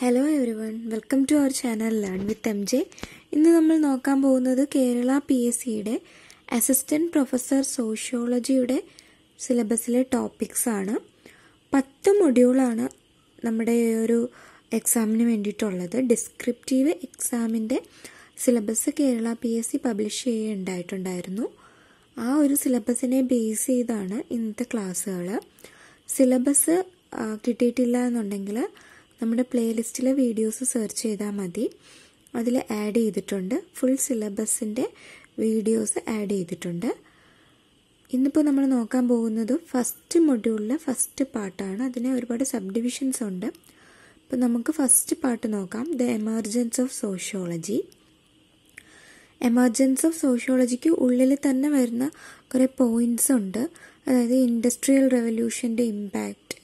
Hello everyone, welcome to our channel learn with MJ. ഇന്ന് നമ്മൾ നോക്കാൻ പോകുന്നത് കേരള PSCയുടെ അസിസ്റ്റൻറ്റ് പ്രൊഫസർ സോഷ്യോളജിയുടെ സിലബസിലെ ടോപ്പിക്സ് ആണ്. 10 മൊഡ്യൂളാണ് നമ്മുടെ ഒരു എക്സാമിന് വേണ്ടിയിട്ടുള്ളത്. ഡിസ്ക്രിപ്റ്റീവ് എക്സാമിൻ്റെ സിലബസ് കേരള PSC പബ്ലിഷ് ചെയ്യുകയുണ്ടായിട്ടുണ്ടായിരുന്നു. ആ ഒരു സിലബസിനെ ബേസ് ചെയ്താണ് ഇന്നത്തെ ക്ലാസ്സുകൾ. സിലബസ് കിട്ടിയിട്ടില്ല എന്നുണ്ടെങ്കിൽ നമ്മുടെ പ്ലേലിസ്റ്റിലെ വീഡിയോസ് സെർച്ച് ചെയ്താൽ മതി. അതിൽ ആഡ് ചെയ്തിട്ടുണ്ട്, ഫുൾ സിലബസിൻ്റെ വീഡിയോസ് ആഡ് ചെയ്തിട്ടുണ്ട്. ഇന്നിപ്പോൾ നമ്മൾ നോക്കാൻ പോകുന്നത് ഫസ്റ്റ് മൊഡ്യൂളിലെ ഫസ്റ്റ് പാർട്ടാണ്. അതിന് ഒരുപാട് സബ് ഡിവിഷൻസ് ഉണ്ട്. അപ്പോൾ നമുക്ക് ഫസ്റ്റ് പാർട്ട് നോക്കാം, the emergence of sociology. Emergence of സോഷ്യോളജിക്ക് ഉള്ളിൽ തന്നെ വരുന്ന കുറേ പോയിൻറ്റ്സ് ഉണ്ട്. അതായത് ഇൻഡസ്ട്രിയൽ റെവല്യൂഷൻ്റെ ഇമ്പാക്റ്റ്,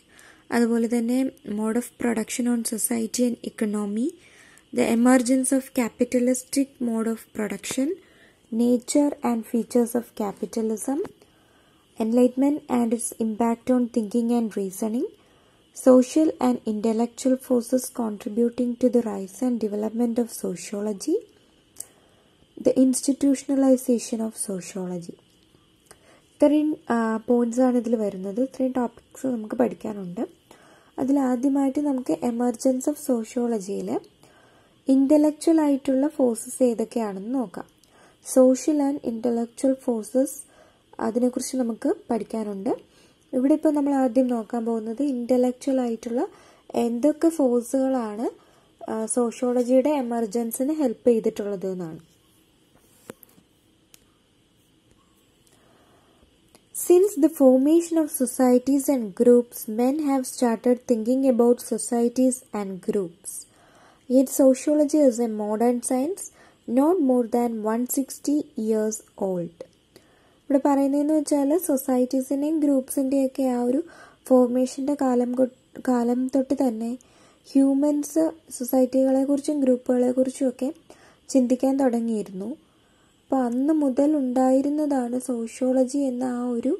അതുപോലെ തന്നെ mode of production on society and economy, the emergence of capitalistic mode of production, nature and features of capitalism, enlightenment and its impact on thinking and reasoning, social and intellectual forces contributing to the rise and development of sociology, the institutionalization of sociology. ഇത്രയും points ആണ് ഇതിൽ വരുന്നത്. ഇത്രയും topics നമുക്ക് പഠിക്കാനുണ്ട്. അതിലാദ്യമായിട്ട് നമുക്ക് emergence of സോഷ്യോളജിയിൽ intellectual ആയിട്ടുള്ള forces ഏതൊക്കെയാണെന്ന് നോക്കാം. സോഷ്യൽ ആൻഡ് ഇൻ്റലക്ച്വൽ ഫോഴ്സസ്, അതിനെക്കുറിച്ച് നമുക്ക് പഠിക്കാനുണ്ട്. ഇവിടെ ഇപ്പോൾ നമ്മൾ ആദ്യം നോക്കാൻ പോകുന്നത് ഇൻ്റലക്ച്വൽ ആയിട്ടുള്ള എന്തൊക്കെ ഫോഴ്സുകളാണ് സോഷ്യോളജിയുടെ എമർജൻസിന് ഹെൽപ്പ് ചെയ്തിട്ടുള്ളത് എന്നാണ്. Since the formation of societies and groups, men have started thinking about societies and groups. Yet sociology is a modern science, not more than 160 years old. ഇവിടെ പറയുന്നതെന്ന് വെച്ചാൽ സൊസൈറ്റീസിൻ്റെയും ഗ്രൂപ്പ്സിൻ്റെയൊക്കെ ആ ഒരു ഫോർമേഷൻ്റെ കാലം തൊട്ട് തന്നെ ഹ്യൂമൻസ് സൊസൈറ്റികളെക്കുറിച്ചും ഗ്രൂപ്പുകളെക്കുറിച്ചും ഒക്കെ ചിന്തിക്കാൻ തുടങ്ങിയിരുന്നു. അപ്പോൾ അന്ന് മുതൽ ഉണ്ടായിരുന്നതാണ് സോഷ്യോളജി എന്ന ആ ഒരു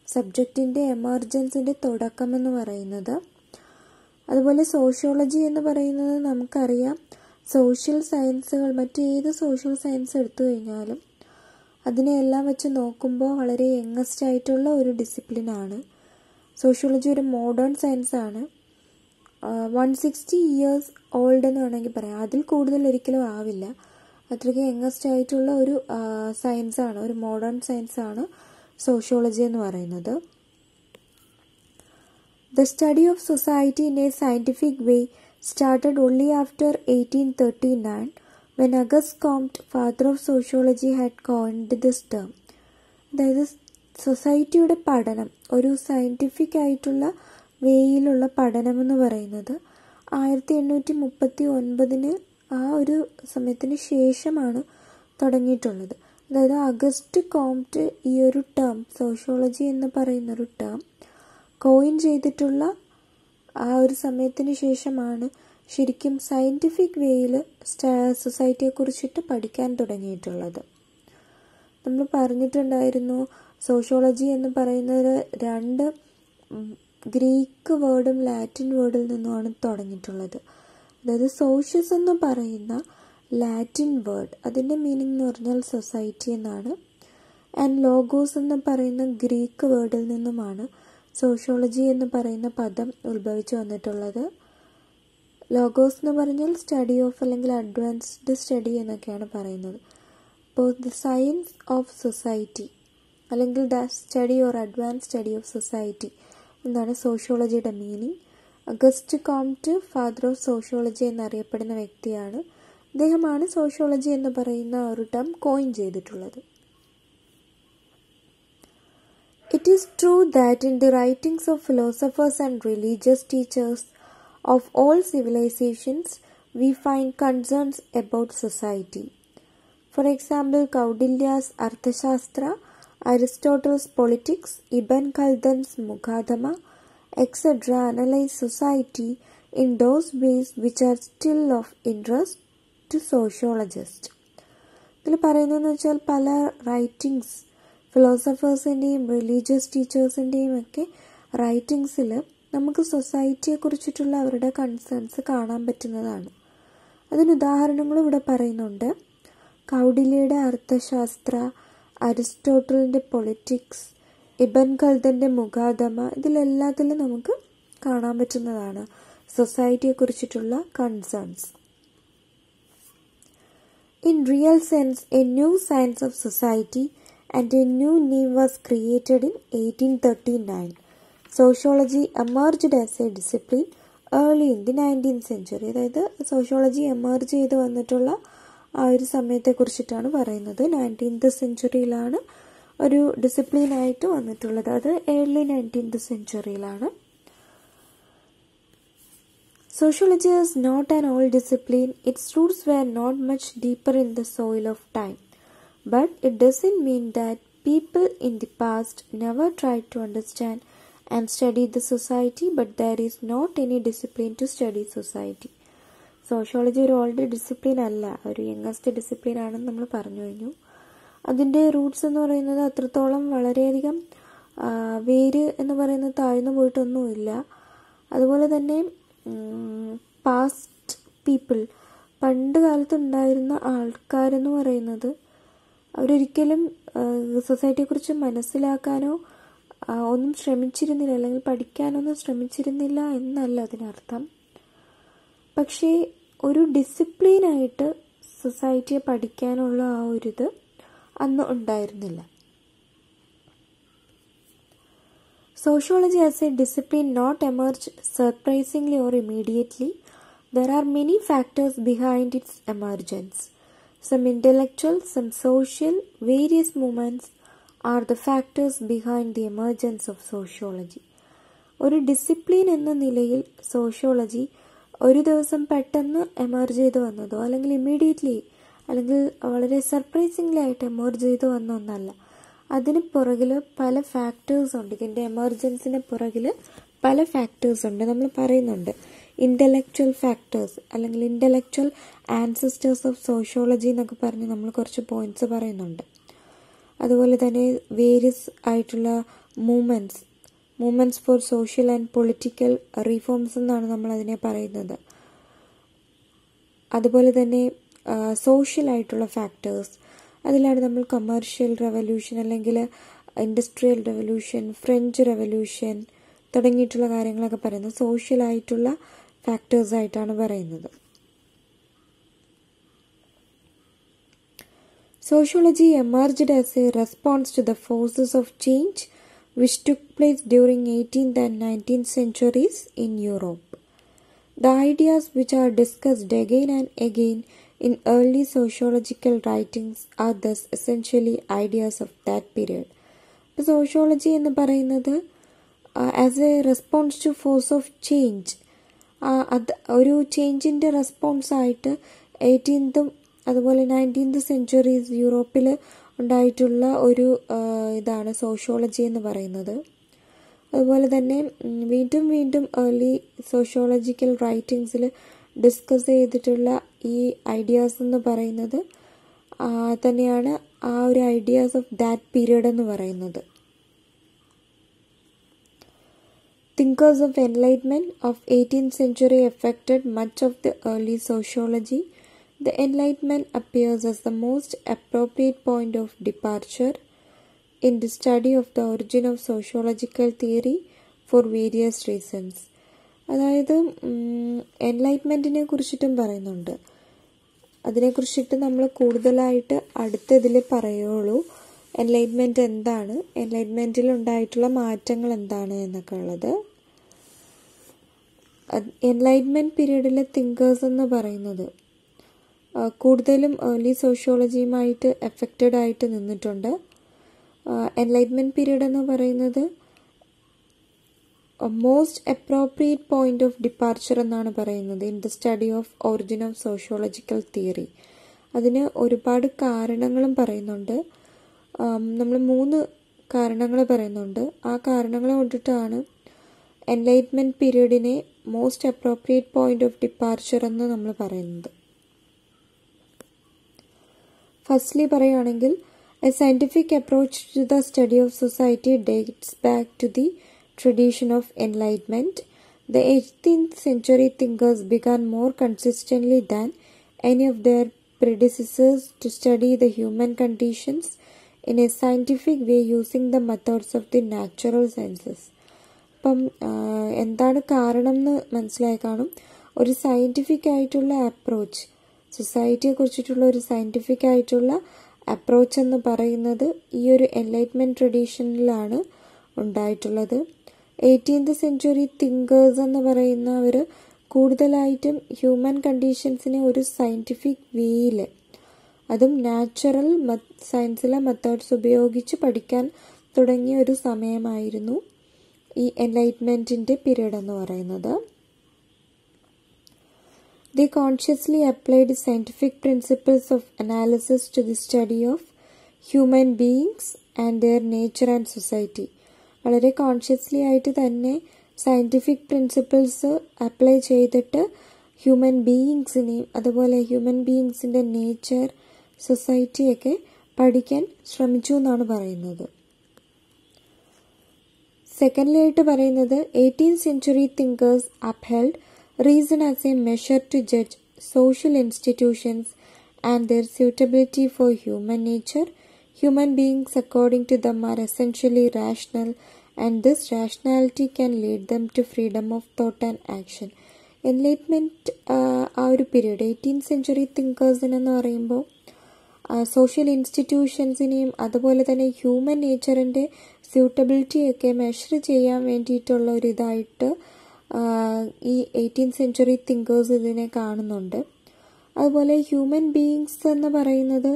സബ്ജക്റ്റിൻ്റെ എമർജൻസിൻ്റെ തുടക്കമെന്ന് പറയുന്നത്. അതുപോലെ സോഷ്യോളജി എന്ന് പറയുന്നത് നമുക്കറിയാം, സോഷ്യൽ സയൻസുകൾ, മറ്റേത് സോഷ്യൽ സയൻസ് എടുത്തു കഴിഞ്ഞാലും അതിനെയെല്ലാം വെച്ച് നോക്കുമ്പോൾ വളരെ യങ്ങസ്റ്റ് ആയിട്ടുള്ള ഒരു ഡിസിപ്ലിനാണ്. സോഷ്യോളജി ഒരു മോഡേൺ സയൻസാണ്. 160 ഇയേഴ്സ് ഓൾഡ് എന്ന് വേണമെങ്കിൽ പറയാം. അതിൽ കൂടുതൽ ഒരിക്കലും ആവില്ല. അത്രയ്ക്ക് യങ്ങസ്റ്റ് ആയിട്ടുള്ള ഒരു സയൻസാണ്, ഒരു മോഡേൺ സയൻസാണ് സോഷ്യോളജി എന്ന് പറയുന്നത്. The study of society in A scientific way started only after 1839 when Auguste Comte, father of sociology, had coined this term. അതായത് സൊസൈറ്റിയുടെ പഠനം, ഒരു സയൻറ്റിഫിക് ആയിട്ടുള്ള വേയിലുള്ള പഠനം എന്ന് പറയുന്നത് 1839 ആ ഒരു സമയത്തിന് ശേഷമാണ് തുടങ്ങിയിട്ടുള്ളത്. അതായത് അഗസ്റ്റ് കോംറ്റ് ഈ ഒരു ടേം, സോഷ്യോളജി എന്ന് പറയുന്നൊരു ടേം കോയിൻ ചെയ്തിട്ടുള്ള ആ ഒരു സമയത്തിന് ശേഷമാണ് ശരിക്കും സയൻറ്റിഫിക് വേയിൽ സൊസൈറ്റിയെക്കുറിച്ചിട്ട് പഠിക്കാൻ തുടങ്ങിയിട്ടുള്ളത്. നമ്മൾ പറഞ്ഞിട്ടുണ്ടായിരുന്നു, സോഷ്യോളജി എന്ന് പറയുന്നത് 2 ഗ്രീക്ക് വേർഡും ലാറ്റിൻ വേർഡിൽ നിന്നുമാണ് തുടങ്ങിയിട്ടുള്ളത്. അതായത് സോഷ്യസ് എന്ന് പറയുന്ന ലാറ്റിൻ വേർഡ്, അതിൻ്റെ മീനിങ് എന്ന് പറഞ്ഞാൽ സൊസൈറ്റി എന്നാണ്. ആൻഡ് ലോഗോസ് എന്ന് പറയുന്ന ഗ്രീക്ക് വേർഡിൽ നിന്നുമാണ് സോഷ്യോളജി എന്ന് പറയുന്ന പദം ഉത്ഭവിച്ചു വന്നിട്ടുള്ളത്. ലോഗോസ് എന്ന് പറഞ്ഞാൽ സ്റ്റഡി ഓഫ്, അല്ലെങ്കിൽ അഡ്വാൻസ്ഡ് സ്റ്റഡി എന്നൊക്കെയാണ് പറയുന്നത്. അപ്പോൾ ദ സയൻസ് ഓഫ് സൊസൈറ്റി, അല്ലെങ്കിൽ the study or advance study of society എന്നാണ് സോഷ്യോളജിയുടെ meaning. Auguste Comte, father of sociology എന്നറിയപ്പെടുന്ന വ്യക്തിയാണ്. അദ്ദേഹമാണ് സോഷ്യോളജി എന്ന് പറയുന്ന ഒരു ടേം കോയിൻ ചെയ്തിട്ടുള്ളത്. It is true that in the writings of philosophers and religious teachers of all civilizations, we find concerns about society. For example, Kaudilya's Arthashastra, Aristotle's Politics, Ibn Khaldun's Muqaddama, etc. analyze society in those ways which are still of interest to sociologists. ഇതിൽ പറയുന്നതെന്ന് വെച്ചാൽ പല ഫിലോസഫേഴ്സിൻ്റെയും religious ടീച്ചേഴ്സിൻ്റെയും ഒക്കെ റൈറ്റിങ്സിൽ നമുക്ക് സൊസൈറ്റിയെ കുറിച്ചിട്ടുള്ള അവരുടെ concerns കാണാൻ പറ്റുന്നതാണ്. അതിന് ഉദാഹരണങ്ങളും ഇവിടെ പറയുന്നുണ്ട്. കൗഡില്യയുടെ അർത്ഥശാസ്ത്ര, അരിസ്റ്റോട്ടലിൻ്റെ പൊളിറ്റിക്സ്, ഇബൻ ഖൽദൻ്റെ മുഖാദമ, ഇതിലെല്ലാത്തിലും നമുക്ക് കാണാൻ പറ്റുന്നതാണ് സൊസൈറ്റിയെ കുറിച്ചിട്ടുള്ള concerns. In real sense, a new science of society and a new name was created in 1839. Sociology emerged as a discipline early in the 19th century. അതായത് സോഷ്യോളജി എമർജ് ചെയ്ത് വന്നിട്ടുള്ള ആ ഒരു സമയത്തെക്കുറിച്ചിട്ടാണ് പറയുന്നത്. 19th സെഞ്ച്വറിയിലാണ് ഒരു ഡിസിപ്ലിനായിട്ട് വന്നിട്ടുള്ളത്. അത് early 19th സെഞ്ച്വറിയിലാണ്. Sociology is not an old discipline. Its roots were not much deeper in the soil of time. But it doesn't mean that people in the past never tried to understand and study the society, but there is not any discipline to study society. Sociology ഒരു old discipline അല്ല, ഒരു youngest discipline ആണെന്ന് നമ്മൾ പറഞ്ഞു കഴിഞ്ഞു. അതിൻ്റെ Roots എന്ന് പറയുന്നത് അത്രത്തോളം വളരെയധികം വേര് എന്ന് പറയുന്നത് താഴ്ന്നു പോയിട്ടൊന്നുമില്ല. അതുപോലെ തന്നെ പാസ്റ്റ് പീപ്പിൾ, പണ്ട് കാലത്തുണ്ടായിരുന്ന ആൾക്കാരെന്ന് പറയുന്നത് അവരൊരിക്കലും സൊസൈറ്റിയെക്കുറിച്ച് മനസ്സിലാക്കാനോ ഒന്നും ശ്രമിച്ചിരുന്നില്ല, അല്ലെങ്കിൽ പഠിക്കാനൊന്നും ശ്രമിച്ചിരുന്നില്ല എന്നല്ല അതിനർത്ഥം. പക്ഷേ ഒരു ഡിസിപ്ലിനായിട്ട് സൊസൈറ്റിയെ പഠിക്കാനുള്ള ആ ഒരിത് അന്ന് ഉണ്ടായിരുന്നില്ല. Sociology as a discipline not emerged surprisingly or immediately. There are many factors behind its emergence. Some intellectual, some social, various movements are the factors behind the emergence of sociology. ഒരു ഡിസിപ്ലിൻ എന്ന നിലയിൽ sociology ഒരു ദിവസം പെട്ടെന്ന് emerge ചെയ്ത് വന്നതോ അല്ലെങ്കിൽ immediately അല്ലെങ്കിൽ വളരെ സർപ്രൈസിംഗ്ലി ആയിട്ട് എമർജ് ചെയ്ത് വന്ന ഒന്നല്ല. അതിന് പുറകിൽ പല ഫാക്ടേഴ്സ് ഉണ്ട്. ഇതിൻ്റെ എമർജൻസിന് പുറകിൽ പല ഫാക്ടേഴ്സ് ഉണ്ട്. നമ്മൾ പറയുന്നുണ്ട് ഇൻ്റലക്ച്വൽ ഫാക്ടേഴ്സ് അല്ലെങ്കിൽ ഇൻ്റലക്ച്വൽ ആൻസിസ്റ്റേഴ്സ് ഓഫ് സോഷ്യോളജി എന്നൊക്കെ പറഞ്ഞ് നമ്മൾ കുറച്ച് പോയിന്റ്സ് പറയുന്നുണ്ട്. അതുപോലെ തന്നെ വേരിയസ് ആയിട്ടുള്ള movements for social and political reforms എന്നാണ് നമ്മൾ അതിനെ പറയുന്നത്. അതുപോലെ തന്നെ സോഷ്യൽ ആയിട്ടുള്ള ഫാക്ടേഴ്സ്, അതിലാണ് നമ്മൾ കമേർഷ്യൽ റെവല്യൂഷൻ അല്ലെങ്കിൽ ഇൻഡസ്ട്രിയൽ റെവല്യൂഷൻ, ഫ്രഞ്ച് റെവല്യൂഷൻ തുടങ്ങിയിട്ടുള്ള കാര്യങ്ങളൊക്കെ പറയുന്നത് സോഷ്യലായിട്ടുള്ള ഫാക്ടേഴ്സായിട്ടാണ് പറയുന്നത്. Sociology emerged as a response to the forces of change which took place during 18th and 19th centuries in Europe. The ideas which are discussed again and again in early sociological writings are thus essentially ideas of that period. Sociology എന്ന് പറയുന്നത് as a response to force of change, അത് ഒരു ചേഞ്ചിൻ്റെ റെസ്പോൺസായിട്ട് 18th അതുപോലെ 19th centuries യൂറോപ്പിൽ ഉണ്ടായിട്ടുള്ള ഒരു ഇതാണ് sociology എന്ന് പറയുന്നത്. അതുപോലെ തന്നെ വീണ്ടും ഏർലി സോഷ്യോളജിക്കൽ റൈറ്റിങ്സിൽ ഡിസ്കസ് ചെയ്തിട്ടുള്ള ഈ ഐഡിയാസ് എന്ന് പറയുന്നത് തന്നെയാണ് ആ ഒരു ഐഡിയാസ് ഓഫ് ദാറ്റ് പീരിയഡ് എന്ന് പറയുന്നത്. Thinkers of Enlightenment of 18th century affected much of the early sociology. The Enlightenment appears as the most appropriate point of departure in the study of the origin of sociological theory for various reasons. അതായത് എൻലൈറ്റ്മെൻറ്റിനെ കുറിച്ചിട്ടും പറയുന്നുണ്ട്. അതിനെക്കുറിച്ചിട്ട് നമ്മൾ കൂടുതലായിട്ട് അടുത്തതിൽ പറയുള്ളൂ. Enlightenment എന്താണ്, എൻലൈറ്റ്മെൻറ്റിൽ ഉണ്ടായിട്ടുള്ള മാറ്റങ്ങൾ എന്താണ് എന്നൊക്കെ ഉള്ളത്. എൻലൈറ്റ്മെൻറ്റ് പീരീഡിലെ തിങ്കേഴ്സ് എന്ന് പറയുന്നത് കൂടുതലും ഏർലി സോഷ്യോളജിയുമായിട്ട് എഫക്റ്റഡ് ആയിട്ട് നിന്നിട്ടുണ്ട്. എൻലൈറ്റ്മെൻറ്റ് പീരീഡ് എന്ന് പറയുന്നത് most appropriate point of departure എന്നാണ് പറയുന്നത് in the study of origin of sociological theory. അതിന് ഒരുപാട് കാരണങ്ങളും പറയുന്നുണ്ട്. നമ്മൾ 3 കാരണങ്ങൾ പറയുന്നുണ്ട്. ആ കാരണങ്ങൾ കൊണ്ടിട്ടാണ് എൻലൈറ്റ്മെൻറ്റ് പീരീഡിനെ most appropriate point of departure എന്ന് നമ്മൾ പറയുന്നത്. ഫസ്റ്റ്ലി പറയുകയാണെങ്കിൽ a scientific approach to the study of society dates back to the tradition of enlightenment. The 18th century thinkers began more consistently than any of their predecessors to study the human conditions in a scientific way using the methods of the natural sciences. അപ്പം എന്താണ് കാരണം എന്ന് മനസ്സിലായി കാണും. ഒരു scientific ആയിട്ടുള്ള approach, സൊസൈറ്റിയെ കുറിച്ചിട്ടുള്ള ഒരു സയൻറ്റിഫിക് ആയിട്ടുള്ള അപ്രോച്ച് എന്ന് പറയുന്നത് ഈ ഒരു എൻലൈറ്റ്മെൻറ്റ് ട്രഡീഷനിലാണ് ഉണ്ടായിട്ടുള്ളത്. 18th സെഞ്ച്വറി തിങ്കേഴ്സ് എന്ന് പറയുന്നവർ കൂടുതലായിട്ടും ഹ്യൂമൻ കണ്ടീഷൻസിനെ ഒരു സയൻറ്റിഫിക് വേയിൽ, അതും നാച്ചുറൽ സയൻസിലെ മെത്തേഡ്സ് ഉപയോഗിച്ച് പഠിക്കാൻ തുടങ്ങിയ ഒരു സമയമായിരുന്നു ഈ എൻലൈറ്റ്മെൻറ്റിൻ്റെ പീരീഡ് എന്ന് പറയുന്നത്. They consciously applied scientific principles of analysis to the study of human beings and their nature and society. വളരെ കോൺഷ്യസ്ലി ആയിട്ട് തന്നെ സയൻറ്റിഫിക് പ്രിൻസിപ്പിൾസ് അപ്ലൈ ചെയ്തിട്ട് ഹ്യൂമൻ ബീയിങ്സിനെയും അതുപോലെ ഹ്യൂമൻ ബീയിങ്സിൻ്റെ നേച്ചർ, സൊസൈറ്റിയൊക്കെ പഠിക്കാൻ ശ്രമിച്ചു എന്നാണ് പറയുന്നത്. സെക്കൻഡ്ലി ആയിട്ട് പറയുന്നത് 18th century thinkers upheld reason as a measure to judge social institutions and their suitability for human nature. Human beings according to them are essentially rational and this rationality can lead them to freedom of thought and action. Enlightenment ആ ഒരു period 18th century തിങ്കേഴ്സിനെന്ന് പറയുമ്പോൾ social ഇൻസ്റ്റിറ്റ്യൂഷൻസിനെയും അതുപോലെ തന്നെ human നേച്ചറിൻ്റെ സ്യൂട്ടബിലിറ്റിയൊക്കെ measure ചെയ്യാൻ വേണ്ടിയിട്ടുള്ള ഒരു ഇതായിട്ട് ഈ 18th century തിങ്കേഴ്സ് ഇതിനെ കാണുന്നുണ്ട്. അതുപോലെ ഹ്യൂമൻ ബീയിങ്സ് എന്ന് പറയുന്നത്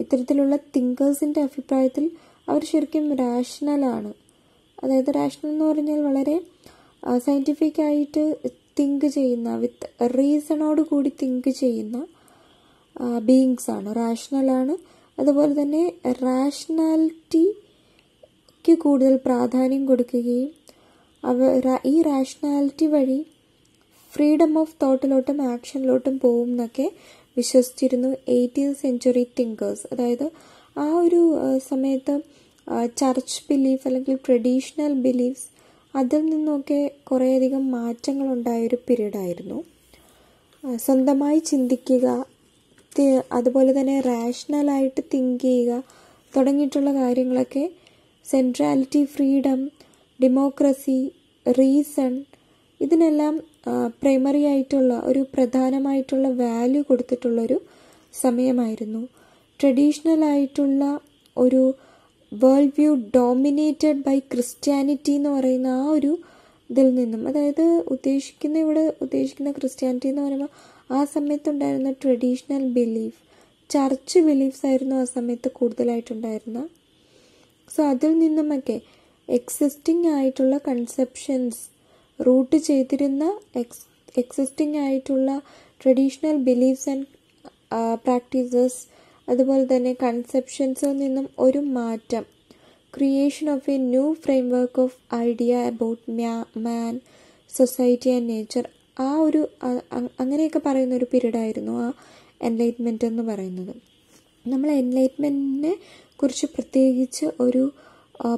ഇത്തരത്തിലുള്ള തിങ്കേഴ്സിൻ്റെ അഭിപ്രായത്തിൽ അവർ ശരിക്കും റാഷണലാണ്. അതായത് റാഷണൽ എന്ന് പറഞ്ഞാൽ വളരെ സയൻറ്റിഫിക് ആയിട്ട് തിങ്ക് ചെയ്യുന്ന, വിത്ത് റീസണോട് കൂടി തിങ്ക് ചെയ്യുന്ന ബീയിങ്സ് ആണ്, റാഷണലാണ്. അതുപോലെ തന്നെ റാഷണാലിറ്റിക്ക് കൂടുതൽ പ്രാധാന്യം കൊടുക്കുകയും ഈ റാഷണാലിറ്റി വഴി ഫ്രീഡം ഓഫ് തോട്ടിലോട്ടും ആക്ഷനിലോട്ടും പോകും എന്നൊക്കെ വിശ്വസിച്ചിരുന്നു 18th century തിങ്കേഴ്സ്. അതായത് ആ ഒരു സമയത്ത് ചർച്ച് ബിലീഫ് അല്ലെങ്കിൽ ട്രഡീഷണൽ ബിലീഫ്സ് അതിൽ നിന്നൊക്കെ കുറേയധികം മാറ്റങ്ങളുണ്ടായൊരു പീരീഡായിരുന്നു. സ്വന്തമായി ചിന്തിക്കുക, അതുപോലെ തന്നെ റാഷണലായിട്ട് തിങ്ക് ചെയ്യുക തുടങ്ങിയിട്ടുള്ള കാര്യങ്ങളൊക്കെ സെൻട്രാലിറ്റി, ഫ്രീഡം, ഡെമോക്രസി, റീസൺ ഇതിനെല്ലാം പ്രൈമറി ആയിട്ടുള്ള ഒരു പ്രധാനമായിട്ടുള്ള വാല്യൂ കൊടുത്തിട്ടുള്ളൊരു സമയമായിരുന്നു. ട്രഡീഷണൽ ആയിട്ടുള്ള ഒരു world view dominated by Christianity എന്ന് പറയുന്ന ആ ഒരു ഇതിൽ നിന്നും, അതായത് ഇവിടെ ഉദ്ദേശിക്കുന്ന ക്രിസ്ത്യാനിറ്റി എന്ന് പറയുമ്പോൾ ആ സമയത്തുണ്ടായിരുന്ന ട്രഡീഷണൽ ബിലീഫ്, ചർച്ച് ബിലീഫ്സ് ആയിരുന്നു ആ സമയത്ത് കൂടുതലായിട്ടുണ്ടായിരുന്ന. സോ അതിൽ നിന്നുമൊക്കെ എക്സിസ്റ്റിംഗ് ആയിട്ടുള്ള കൺസെപ്ഷൻസ്, റൂട്ട് ചെയ്തിരുന്ന എക്സിസ്റ്റിംഗ് ആയിട്ടുള്ള ട്രഡീഷണൽ ബിലീഫ്സ് ആൻഡ് പ്രാക്ടീസസ്, അതുപോലെ തന്നെ കൺസെപ്ഷൻസിൽ നിന്നും ഒരു മാറ്റം, creation of A new framework of idea about man, society and nature, ആ ഒരു അങ്ങനെയൊക്കെ പറയുന്ന ഒരു പീരീഡായിരുന്നു ആ എൻലൈറ്റ്മെൻറ്റ് എന്ന് പറയുന്നത്. നമ്മൾ എൻലൈറ്റ്മെൻറ്റിനെ കുറിച്ച് പ്രത്യേകിച്ച് ഒരു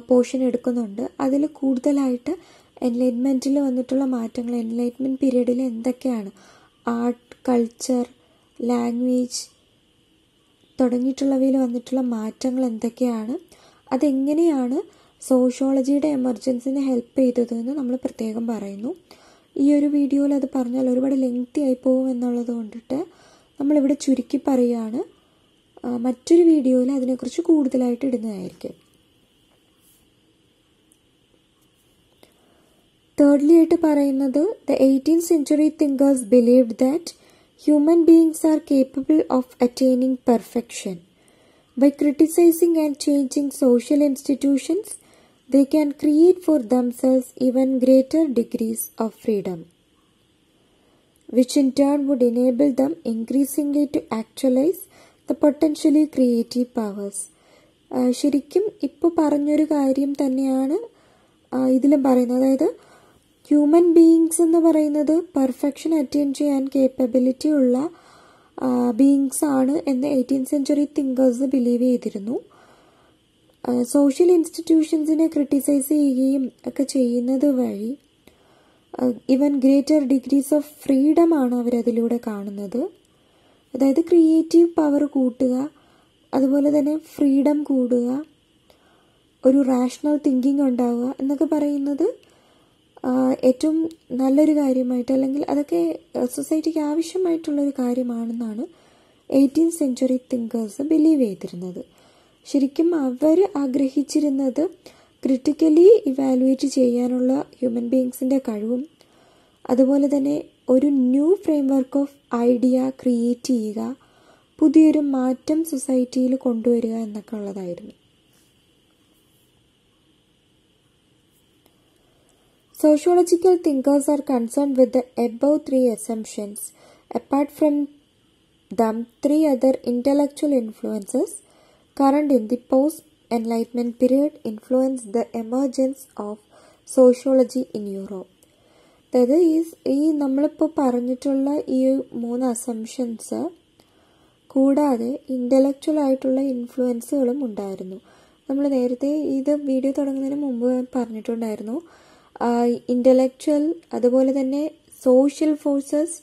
പോർഷൻ എടുക്കുന്നുണ്ട്. അതിൽ കൂടുതലായിട്ട് എൻലൈറ്റ്മെൻറ്റിൽ വന്നിട്ടുള്ള മാറ്റങ്ങൾ, എൻലൈറ്റ്മെൻറ്റ് പീരീഡിൽ എന്തൊക്കെയാണ്, ആർട്ട്, കൾച്ചർ, ലാംഗ്വേജ് തുടങ്ങിയിട്ടുള്ളവയിൽ വന്നിട്ടുള്ള മാറ്റങ്ങൾ എന്തൊക്കെയാണ്, അതെങ്ങനെയാണ് സോഷ്യോളജിയുടെ എമർജൻസിനെ ഹെൽപ്പ് ചെയ്തതെന്ന് നമ്മൾ പ്രത്യേകം പറയുന്നു. ഈ ഒരു വീഡിയോയിൽ അത് പറഞ്ഞാൽ ഒരുപാട് ലെങ്തി ആയി പോകും എന്നുള്ളത് കൊണ്ടിട്ട് നമ്മളിവിടെ ചുരുക്കി പറയുകയാണ്. മറ്റൊരു വീഡിയോയിൽ അതിനെക്കുറിച്ച് കൂടുതലായിട്ട് ഇടുന്നതായിരിക്കും. തേർഡ്ലി ആയിട്ട് പറയുന്നത്, the 18th century thinkers believed that human beings are capable of attaining perfection. By criticizing and changing social institutions, they can create for themselves even greater degrees of freedom, which in turn would enable them increasingly to actualize the potentially creative powers. ശരിക്കും ഇപ്പോൾ പറഞ്ഞൊരു കാര്യം തന്നെയാണ് ഇതിലും പറയുന്നത്. അതായത് human beings എന്ന് പറയുന്നത് പെർഫെക്ഷൻ അറ്റൈൻ ചെയ്യാൻ കേപ്പബിലിറ്റി ഉള്ള ബീയിങ്സ് ആണ് എന്ന് 18th century തിങ്കേഴ്സ് ബിലീവ് ചെയ്തിരുന്നു. സോഷ്യൽ ഇൻസ്റ്റിറ്റ്യൂഷൻസിനെ ക്രിട്ടിസൈസ് ചെയ്യുകയും ഒക്കെ ചെയ്യുന്നത് വഴി ഈവൻ ഗ്രേറ്റർ ഡിഗ്രീസ് ഓഫ് ഫ്രീഡമാണ് അവരതിലൂടെ കാണുന്നത്. അതായത് ക്രിയേറ്റീവ് പവർ കൂട്ടുക, അതുപോലെ തന്നെ ഫ്രീഡം കൂടുക, ഒരു റാഷണൽ തിങ്കിങ് ഉണ്ടാവുക എന്നൊക്കെ പറയുന്നത് ഏറ്റവും നല്ലൊരു കാര്യമായിട്ട്, അല്ലെങ്കിൽ അതൊക്കെ സൊസൈറ്റിക്ക് ആവശ്യമായിട്ടുള്ളൊരു കാര്യമാണെന്നാണ് 18th സെഞ്ച്വറി തിങ്കേഴ്സ് ബിലീവ് ചെയ്തിരുന്നത്. ശരിക്കും അവർ ആഗ്രഹിച്ചിരുന്നത് ക്രിട്ടിക്കലി ഇവാലുവേറ്റ് ചെയ്യാനുള്ള ഹ്യൂമൻ ബീയിങ്സിൻ്റെ കഴിവും, അതുപോലെ തന്നെ ഒരു new framework of idea create ചെയ്യുക, പുതിയൊരു മാറ്റം സൊസൈറ്റിയിൽ കൊണ്ടുവരിക എന്നൊക്കെ ഉള്ളതായിരുന്നു. Sociological thinkers are concerned with the above three assumptions. Apart from them, three other intellectual influences current in the post-Enlightenment period influenced the emergence of sociology in Europe. അതായത് ഈ നമ്മളിപ്പോൾ പറഞ്ഞിട്ടുള്ള ഈ 3 അസംഷൻസ് കൂടാതെ ഇൻ്റലക്ച്വൽ ആയിട്ടുള്ള ഇൻഫ്ലുവൻസുകളും ഉണ്ടായിരുന്നു. നമ്മൾ നേരത്തെ ഇത് വീഡിയോ തുടങ്ങുന്നതിന് മുമ്പ് പറഞ്ഞിട്ടുണ്ടായിരുന്നു. ഇൻ്റലക്ച്വൽ, അതുപോലെ തന്നെ social forces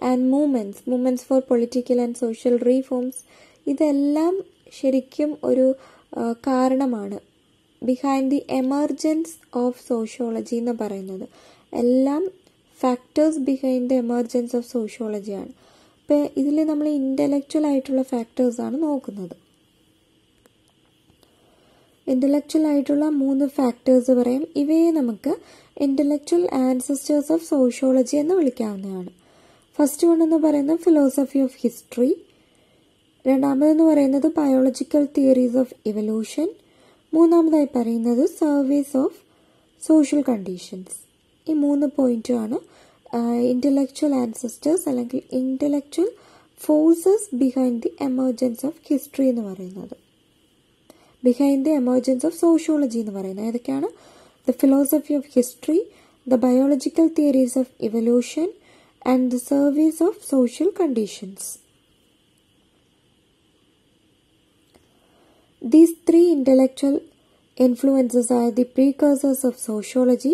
and movements for political and social reforms, ഇതെല്ലാം ശരിക്കും ഒരു കാരണമാണ് behind the emergence of sociology എന്ന് പറയുന്നത്. എല്ലാം factors behind the emergence of സോഷ്യോളജിയാണ്. അപ്പോൾ ഇതിൽ നമ്മൾ ഇൻ്റലക്ച്വൽ ആയിട്ടുള്ള ഫാക്ടേഴ്സാണ് നോക്കുന്നത്. ഇൻ്റലക്ച്വൽ ആയിട്ടുള്ള 3 ഫാക്ടേഴ്സ് പറയാം. ഇവയെ നമുക്ക് ഇൻ്റലക്ച്വൽ ആൻസസ്റ്റേഴ്സ് ഓഫ് സോഷ്യോളജി എന്ന് വിളിക്കാവുന്നതാണ്. ഫസ്റ്റ് വൺ എന്ന് പറയുന്നത് ഫിലോസഫി ഓഫ് ഹിസ്റ്ററി, രണ്ടാമതെന്ന് പറയുന്നത് ബയോളജിക്കൽ തിയറീസ് ഓഫ് ഇവല്യൂഷൻ, മൂന്നാമതായി പറയുന്നത് സർവേസ് ഓഫ് സോഷ്യൽ കണ്ടീഷൻസ്. ഈ 3 പോയിന്റുമാണ് ഇൻ്റലക്ച്വൽ ആൻസസ്റ്റേഴ്സ് അല്ലെങ്കിൽ intellectual forces behind the emergence of history എന്ന് പറയുന്നത്, behind the emergence of sociology എന്ന് പറയുന്നത്. ഏതൊക്കെയാണ്? The philosophy of history, the biological theories of evolution and the surveys of social conditions. These 3 intellectual influences are the precursors of sociology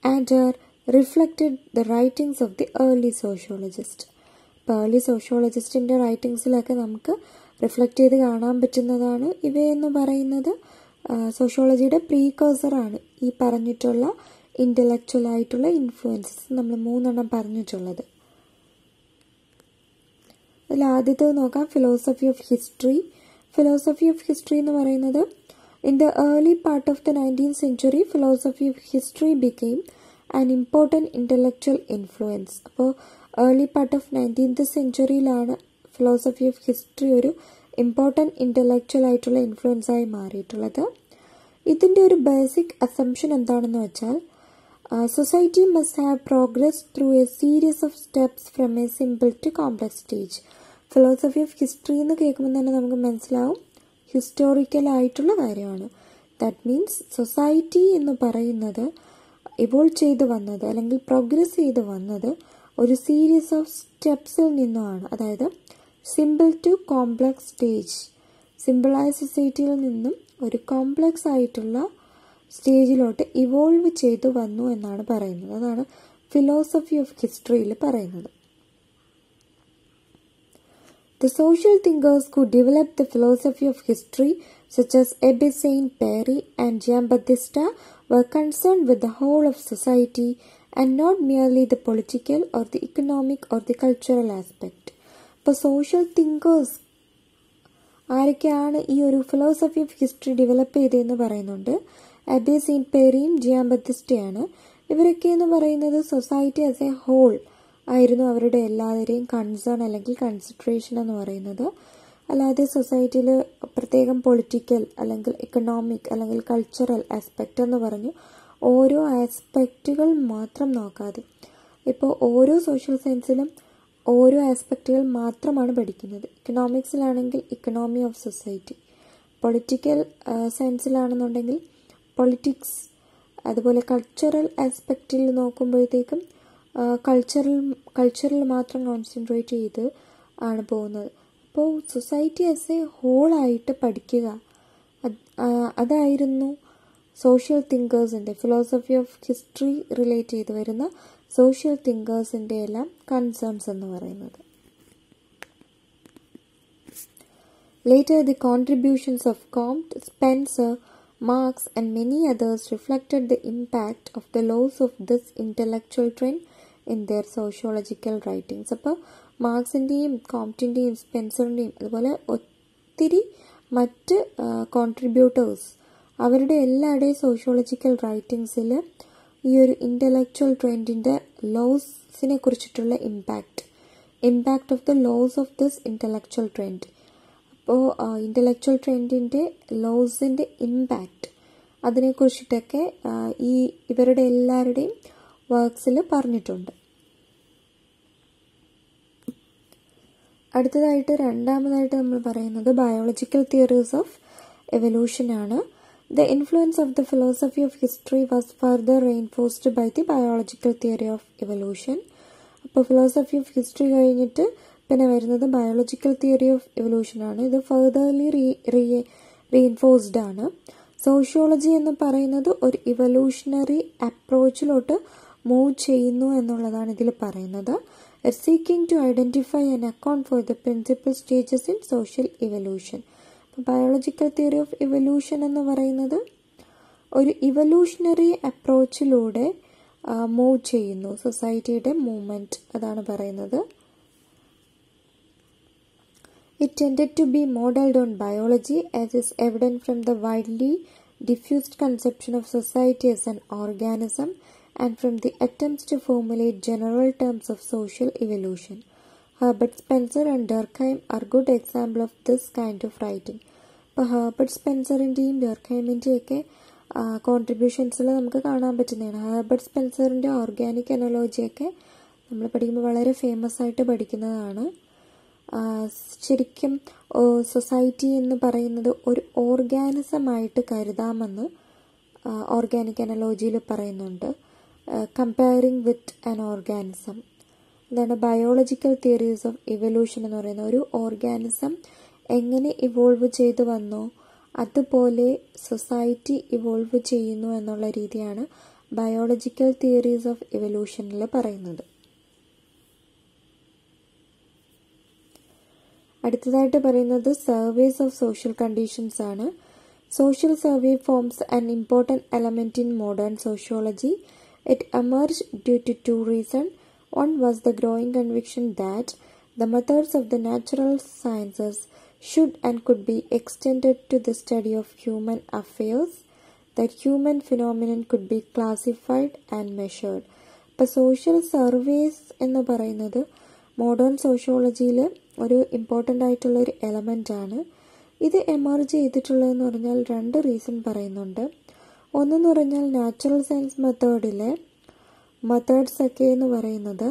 and are reflected the writings of the early sociologist. ഇപ്പോൾ early സോഷ്യോളജിസ്റ്റിൻ്റെ റൈറ്റിങ്സിലൊക്കെ നമുക്ക് reflect ചെയ്ത് കാണാൻ പറ്റുന്നതാണ്. ഇവയെന്ന് പറയുന്നത് സോഷ്യോളജിയുടെ പ്രീകേഴ്സറാണ് ഈ പറഞ്ഞിട്ടുള്ള intellectual ആയിട്ടുള്ള influences നമ്മൾ 3 പറഞ്ഞിട്ടുള്ളത്. അതിൽ ആദ്യത്തേത് നോക്കാം, philosophy of history. Philosophy of history എന്ന് പറയുന്നത് in the early part of the 19th century philosophy of history became an important intellectual influence. അപ്പോൾ ഏർലി പാർട്ട് ഓഫ് 19th സെഞ്ച്വറിയിലാണ് ഫിലോസഫി ഓഫ് ഹിസ്റ്ററി ഒരു ഇമ്പോർട്ടൻറ്റ് ഇൻ്റലക്ച്വൽ ആയിട്ടുള്ള ഇൻഫ്ലുവൻസായി മാറിയിട്ടുള്ളത്. ഇതിൻ്റെ ഒരു ബേസിക് അസംഷൻ എന്താണെന്ന് വെച്ചാൽ, society must have progress through a series of steps from a simple to complex stage. Philosophy of history എന്ന് കേൾക്കുമ്പോൾ തന്നെ നമുക്ക് മനസ്സിലാവും ഹിസ്റ്റോറിക്കലായിട്ടുള്ള കാര്യമാണ്. ദാറ്റ് മീൻസ് സൊസൈറ്റി എന്ന് പറയുന്നത് ഇവോൾവ് ചെയ്ത് വന്നത് അല്ലെങ്കിൽ പ്രോഗ്രസ് ചെയ്ത് വന്നത് ഒരു സീരീസ് ഓഫ് സ്റ്റെപ്സിൽ നിന്നുമാണ്. അതായത് സിമ്പിൾ ടു കോംപ്ലക്സ് സ്റ്റേജ്, സിമ്പിളായ സൊസൈറ്റിയിൽ നിന്നും ഒരു കോംപ്ലക്സ് ആയിട്ടുള്ള സ്റ്റേജിലോട്ട് ഇവോൾവ് ചെയ്ത് വന്നു എന്നാണ് പറയുന്നത്. അതാണ് ഫിലോസഫി ഓഫ് ഹിസ്റ്ററിയിൽ പറയുന്നത്. The social thinkers who developed the philosophy of history, such as Ebbe Saint-Péry and Giambattista, were concerned with the whole of society and not merely the political or the economic or the cultural aspect. അപ്പോൾ social thinkers ആരൊക്കെയാണ് ഈ ഒരു philosophy of history develop ചെയ്തതെന്ന് പറയുന്നുണ്ട്. എബെ സെയിന്റ്-പേരിയും ജിയാംബത്തിസ്റ്റയാണ്. ഇവരൊക്കെ എന്ന് പറയുന്നത് society as A whole ആയിരുന്നു അവരുടെ എല്ലാവരെയും കൺസേൺ അല്ലെങ്കിൽ കൺസിഡറേഷൻ എന്ന് പറയുന്നത്. അല്ലാതെ സൊസൈറ്റിയിൽ പ്രത്യേകം പൊളിറ്റിക്കൽ അല്ലെങ്കിൽ ഇക്കണോമിക് അല്ലെങ്കിൽ കൾച്ചറൽ ആസ്പെക്റ്റ് എന്ന് പറഞ്ഞു ഓരോ ആസ്പെക്റ്റുകൾ മാത്രം നോക്കാതെ, ഇപ്പോൾ ഓരോ സോഷ്യൽ സയൻസിലും ഓരോ ആസ്പെക്റ്റുകൾ മാത്രമാണ് പഠിക്കുന്നത്. ഇക്കണോമിക്സിലാണെങ്കിൽ ഇക്കണോമി ഓഫ് സൊസൈറ്റി, പൊളിറ്റിക്കൽ സയൻസിലാണെന്നുണ്ടെങ്കിൽ പൊളിറ്റിക്സ്, അതുപോലെ കൾച്ചറൽ ആസ്പെക്റ്റിൽ നോക്കുമ്പോഴത്തേക്കും കൾച്ചറിൽ മാത്രം കോൺസെൻട്രേറ്റ് ചെയ്ത് ആണ് പോകുന്നത്. അപ്പോൾ സൊസൈറ്റി ആസ് എ ഹോളായിട്ട് പഠിക്കുക, അതായിരുന്നു സോഷ്യൽ തിങ്കേഴ്സിൻ്റെ, ഫിലോസഫി ഓഫ് ഹിസ്റ്ററി റിലേറ്റ് ചെയ്ത് വരുന്ന സോഷ്യൽ തിങ്കേഴ്സിൻ്റെ എല്ലാം കൺസേൺസ് എന്ന് പറയുന്നത്. Later, the contributions of Comte, Spencer, Marx and many others reflected the impact of the laws of this intellectual trend in their sociological writings. അപ്പോൾ മാർക്സിൻ്റെയും കോംറ്റിൻ്റെയും സ്പെൻസറിൻ്റെയും അതുപോലെ ഒത്തിരി മറ്റ് കോൺട്രിബ്യൂട്ടേഴ്സ് അവരുടെ എല്ലാവരുടെയും സോഷ്യോളജിക്കൽ റൈറ്റിങ്സിൽ ഈ ഒരു ഇൻ്റലക്ച്വൽ ട്രെൻഡിൻ്റെ ലോസിനെ കുറിച്ചിട്ടുള്ള impact of the loss of this intellectual trend. അപ്പോൾ ഇൻ്റലക്ച്വൽ ട്രെൻഡിൻ്റെ ലോസിൻ്റെ ഇമ്പാക്റ്റ് അതിനെക്കുറിച്ചിട്ടൊക്കെ ഇവരുടെ എല്ലാവരുടെയും വർക്ക്സിൽ പറഞ്ഞിട്ടുണ്ട്. അടുത്തതായിട്ട് രണ്ടാമതായിട്ട് നമ്മൾ പറയുന്നത് ബയോളജിക്കൽ തിയറീസ് ഓഫ് എവല്യൂഷനാണ്. The influence of the philosophy of history was further reinforced by the biological theory of evolution. അപ്പോൾ ഫിലോസഫി ഓഫ് ഹിസ്റ്ററി കഴിഞ്ഞിട്ട് പിന്നെ വരുന്നത് ബയോളജിക്കൽ തിയറി ഓഫ് എവല്യൂഷൻ ആണ്. ഇത് ഫർദർലി റീഇൻഫോഴ്സ്ഡ് ആണ്. സോഷ്യോളജി എന്ന് പറയുന്നത് ഒരു ഇവല്യൂഷണറി അപ്രോച്ചിലോട്ട് മൂവ് ചെയ്യുന്നു എന്നുള്ളതാണ് ഇതിൽ പറയുന്നത്. Seeking to identify and account for the principal stages in social evolution. Biological theory of evolution എന്ന് പറയുന്നത് ഒരു ഇവല്യൂഷണറി അപ്രോച്ചിലൂടെ മൂവ് ചെയ്യുന്നു, സൊസൈറ്റിയുടെ മൂവ്മെന്റ് അതാണ് പറയുന്നത്. It tended to be modeled on biology, as is evident from the widely diffused conception of society as an organism and from the attempts to formulate general terms of social evolution. Herbert Spencer and Durkheim are good examples of this kind of writing. ഇപ്പോൾ Herbert സ്പെൻസറിൻ്റെയും ഡർക്കൈമിൻ്റെയൊക്കെ കോൺട്രിബ്യൂഷൻസിൽ നമുക്ക് കാണാൻ പറ്റുന്നതാണ്. Herbert സ്പെൻസറിൻ്റെ organic അനോളജിയൊക്കെ നമ്മൾ പഠിക്കുമ്പോൾ വളരെ famous ആയിട്ട് പഠിക്കുന്നതാണ്. ശരിക്കും സൊസൈറ്റി എന്ന് പറയുന്നത് ഒരു ഓർഗാനിസമായിട്ട് കരുതാമെന്ന് ഓർഗാനിക് അനോളജിയിൽ പറയുന്നുണ്ട്. Comparing with an organism. അതാണ് ബയോളജിക്കൽ തിയറീസ് ഓഫ് ഇവല്യൂഷൻ എന്ന് പറയുന്നത്. ഒരു ഓർഗാനിസം എങ്ങനെ ഇവോൾവ് ചെയ്തു വന്നോ അതുപോലെ സൊസൈറ്റി ഇവോൾവ് ചെയ്യുന്നു എന്നുള്ള രീതിയാണ് ബയോളജിക്കൽ തിയറീസ് ഓഫ് ഇവല്യൂഷനിൽ പറയുന്നത്. അടുത്തതായിട്ട് പറയുന്നത് സർവേസ് ഓഫ് സോഷ്യൽ കണ്ടീഷൻസ് ആണ്. Social survey forms an important element in modern sociology. It emerged due to two reasons. One was the growing conviction that the methods of the natural sciences should and could be extended to the study of human affairs, that human phenomenon could be classified and measured. ഇപ്പോൾ social surveys എന്ന് പറയുന്നത് modern സോഷ്യോളജിയിൽ ഒരു important ആയിട്ടുള്ള ഒരു element ആണ്. ഇത് emerge ചെയ്തിട്ടുള്ളതെന്ന് പറഞ്ഞാൽ രണ്ട് റീസൺ പറയുന്നുണ്ട്. ഒന്നെന്ന് പറഞ്ഞാൽ നാച്ചുറൽ സയൻസ് മെത്തേഡ്സ് ഒക്കെ എന്ന് പറയുന്നത്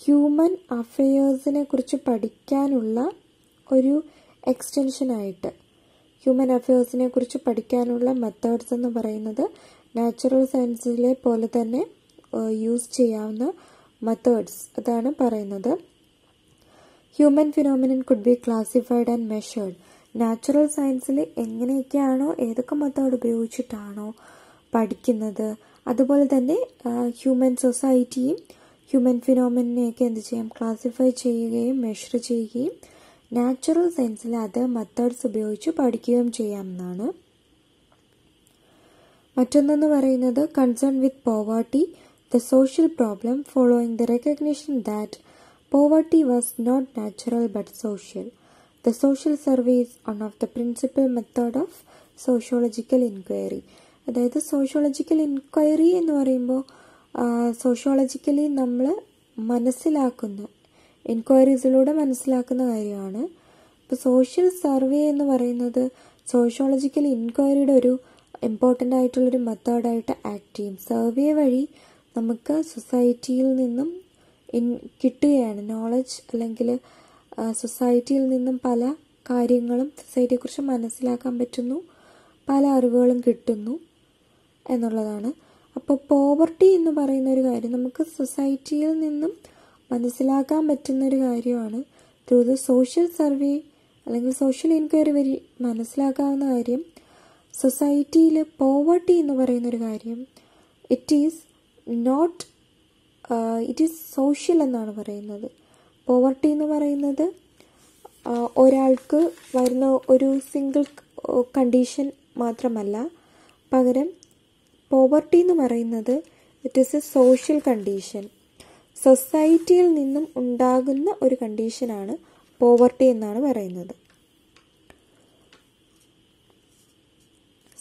ഹ്യൂമൻ അഫെയേഴ്സിനെ കുറിച്ച് പഠിക്കാനുള്ള ഒരു എക്സ്റ്റൻഷനായിട്ട്, ഹ്യൂമൻ അഫെയേഴ്സിനെ കുറിച്ച് പഠിക്കാനുള്ള മെത്തേഡ്സ് എന്ന് പറയുന്നത് നാച്ചുറൽ സയൻസിലെ പോലെ തന്നെ യൂസ് ചെയ്യാവുന്ന മെത്തേഡ്സ് അതാണ് പറയുന്നത്. Human phenomenon could be classified and measured. Natural സയൻസിൽ എങ്ങനെയൊക്കെയാണോ ഏതൊക്കെ മെത്തേഡ് ഉപയോഗിച്ചിട്ടാണോ പഠിക്കുന്നത് അതുപോലെ തന്നെ ഹ്യൂമൻ സൊസൈറ്റിയും ഹ്യൂമൻ ഫിനോമിനെയൊക്കെ എന്ത് ചെയ്യാം, ക്ലാസിഫൈ ചെയ്യുകയും മെഷർ ചെയ്യുകയും നാച്ചുറൽ സയൻസിൽ അത് മെത്തേഡ്സ് ഉപയോഗിച്ച് പഠിക്കുകയും ചെയ്യാമെന്നാണ്. മറ്റൊന്നെന്ന് പറയുന്നത് concern with poverty, the social problem following the recognition that poverty was not natural but social. The social survey is one of the principal method of sociological inquiry. അതായത് sociological inquiry എന്ന് പറയുമ്പോൾ sociologically നമ്മൾ മനസ്സിലാക്കുന്ന എൻക്വയറീസിലൂടെ മനസ്സിലാക്കുന്ന കാര്യമാണ്. ഇപ്പോൾ social survey എന്ന് പറയുന്നത് സോഷ്യോളജിക്കൽ ഇൻക്വയറിയുടെ ഒരു ഇമ്പോർട്ടൻ്റ് ആയിട്ടുള്ളൊരു മെത്തേഡായിട്ട് ആക്ട് ചെയ്യും. സർവേ വഴി നമുക്ക് സൊസൈറ്റിയിൽ നിന്നും കിട്ടുകയാണ് നോളജ്, അല്ലെങ്കിൽ സൊസൈറ്റിയിൽ നിന്നും പല കാര്യങ്ങളും സൊസൈറ്റിയെക്കുറിച്ച് മനസ്സിലാക്കാൻ പറ്റുന്നു, പല അറിവുകളും കിട്ടുന്നു എന്നുള്ളതാണ്. അപ്പോൾ പോവർട്ടി എന്ന് പറയുന്ന ഒരു കാര്യം നമുക്ക് സൊസൈറ്റിയിൽ നിന്നും മനസ്സിലാക്കാൻ പറ്റുന്നൊരു കാര്യമാണ്. ത്രൂ ദ സോഷ്യൽ സർവേ അല്ലെങ്കിൽ സോഷ്യൽ എൻക്വയറി വഴി മനസ്സിലാക്കാവുന്ന കാര്യം സൊസൈറ്റിയിൽ പോവർട്ടി എന്ന് പറയുന്നൊരു കാര്യം ഇറ്റ് ഈസ് സോഷ്യൽ എന്നാണ് പറയുന്നത്. പോവർട്ടി എന്ന് പറയുന്നത് ഒരാൾക്ക് വരുന്ന ഒരു സിംഗിൾ കണ്ടീഷൻ മാത്രമല്ല, പകരം പോവർട്ടി എന്ന് പറയുന്നത് it is A social condition. സൊസൈറ്റിയിൽ നിന്നും ഉണ്ടാകുന്ന ഒരു കണ്ടീഷനാണ് പോവർട്ടി എന്നാണ് പറയുന്നത്.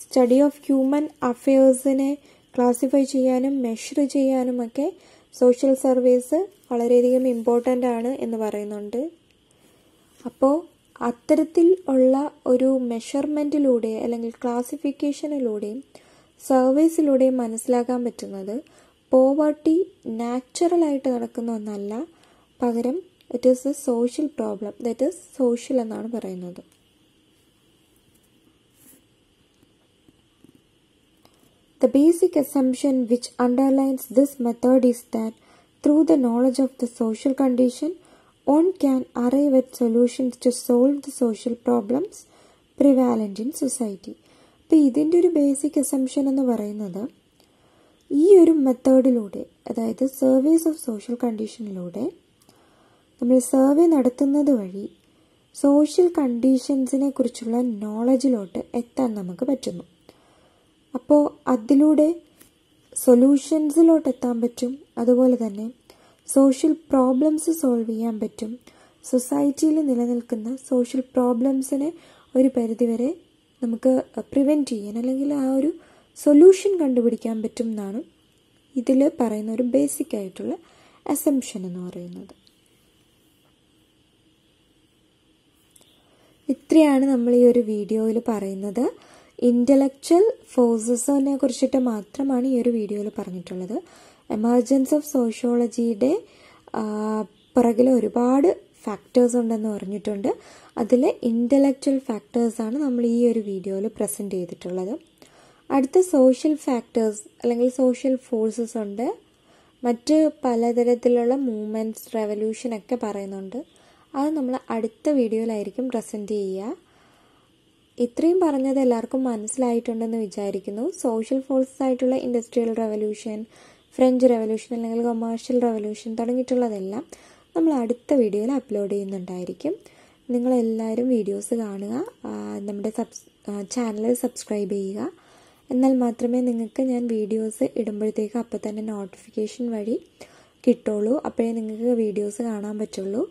സ്റ്റഡി ഓഫ് ഹ്യൂമൻ അഫയേഴ്സിനെ ക്ലാസിഫൈ ചെയ്യാനും മെഷർ ചെയ്യാനുമൊക്കെ സോഷ്യൽ സർവേസ് വളരെയധികം ഇമ്പോർട്ടൻ്റ് ആണ് എന്ന് പറയുന്നുണ്ട്. അപ്പോൾ അത്തരത്തിൽ ഉള്ള ഒരു മെഷർമെൻറ്റിലൂടെ അല്ലെങ്കിൽ ക്ലാസിഫിക്കേഷനിലൂടെയും സർവേസിലൂടെയും മനസ്സിലാക്കാൻ പറ്റുന്നത് പോവർട്ടി നാച്ചുറലായിട്ട് നടക്കുന്ന ഒന്നല്ല, പകരം it is A social problem, that is social എന്നാണ് പറയുന്നത്. The basic assumption which underlines this method is that through the knowledge of the social condition, one can arrive at solutions to solve the social problems prevalent in society. അപ്പോൾ ഇതിൻ്റെ ഒരു basic assumption എന്ന് പറയുന്നത് ഈ ഒരു മെത്തേഡിലൂടെ, അതായത് surveys of social കണ്ടീഷനിലൂടെ നമ്മൾ survey നടത്തുന്നത് വഴി സോഷ്യൽ കണ്ടീഷൻസിനെ കുറിച്ചുള്ള നോളജിലോട്ട് എത്താൻ നമുക്ക് പറ്റുന്നു. അപ്പോൾ അതിലൂടെ സൊല്യൂഷൻസിലോട്ട് എത്താൻ പറ്റും, അതുപോലെ തന്നെ സോഷ്യൽ പ്രോബ്ലംസ് സോൾവ് ചെയ്യാൻ പറ്റും. സൊസൈറ്റിയിൽ നിലനിൽക്കുന്ന സോഷ്യൽ പ്രോബ്ലംസിനെ ഒരു പരിധിവരെ നമുക്ക് പ്രിവെൻറ്റ് ചെയ്യാൻ അല്ലെങ്കിൽ ആ ഒരു സൊല്യൂഷൻ കണ്ടുപിടിക്കാൻ പറ്റും എന്നാണ് ഇതിൽ പറയുന്ന ഒരു ബേസിക് ആയിട്ടുള്ള അസംപ്ഷൻ എന്ന് പറയുന്നത്. ഇത്രയാണ് നമ്മൾ ഈ ഒരു വീഡിയോയിൽ പറയുന്നത്. ഇൻ്റലക്ച്വൽ ഫോഴ്സസിനെ കുറിച്ചിട്ട് മാത്രമാണ് ഈ ഒരു വീഡിയോയിൽ പറഞ്ഞിട്ടുള്ളത്. എമർജൻസ് ഓഫ് സോഷ്യോളജിയുടെ പുറകിൽ ഒരുപാട് ഫാക്ടേഴ്സ് ഉണ്ടെന്ന് പറഞ്ഞിട്ടുണ്ട്. അതിൽ ഇൻ്റലക്ച്വൽ ഫാക്ടേഴ്സാണ് നമ്മൾ ഈ ഒരു വീഡിയോയിൽ പ്രസൻറ്റ് ചെയ്തിട്ടുള്ളത്. അടുത്ത സോഷ്യൽ ഫാക്ടേഴ്സ് അല്ലെങ്കിൽ സോഷ്യൽ ഫോഴ്സസ് ഉണ്ട്. മറ്റ് പലതരത്തിലുള്ള മൂവ്മെൻറ്റ്സ്, റെവല്യൂഷനൊക്കെ പറയുന്നുണ്ട്. അത് നമ്മൾ അടുത്ത വീഡിയോയിലായിരിക്കും പ്രസൻറ്റ് ചെയ്യുക. ഇത്രയും പറഞ്ഞത് എല്ലാവർക്കും മനസ്സിലായിട്ടുണ്ടെന്ന് വിചാരിക്കുന്നു. സോഷ്യൽ ഫോഴ്സസ് ആയിട്ടുള്ള ഇൻഡസ്ട്രിയൽ റെവല്യൂഷൻ, ഫ്രഞ്ച് റെവല്യൂഷൻ അല്ലെങ്കിൽ കൊമേഴ്ഷ്യൽ റെവല്യൂഷൻ തുടങ്ങിയിട്ടുള്ളതെല്ലാം നമ്മൾ അടുത്ത വീഡിയോയിൽ അപ്ലോഡ് ചെയ്യുന്നുണ്ടായിരിക്കും. നിങ്ങളെല്ലാവരും വീഡിയോസ് കാണുക, നമ്മുടെ ചാനൽ സബ്സ്ക്രൈബ് ചെയ്യുക. എന്നാൽ മാത്രമേ നിങ്ങൾക്ക് ഞാൻ വീഡിയോസ് ഇടുമ്പോഴത്തേക്ക് അപ്പോൾ തന്നെ നോട്ടിഫിക്കേഷൻ വഴി കിട്ടുള്ളൂ. അപ്പോഴേ നിങ്ങൾക്ക് വീഡിയോസ് കാണാൻ പറ്റുള്ളൂ.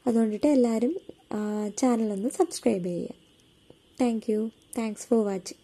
അതുകൊണ്ടിട്ട് എല്ലാവരും ചാനലൊന്ന് സബ്സ്ക്രൈബ് ചെയ്യുക. Thank you. Thanks for watching.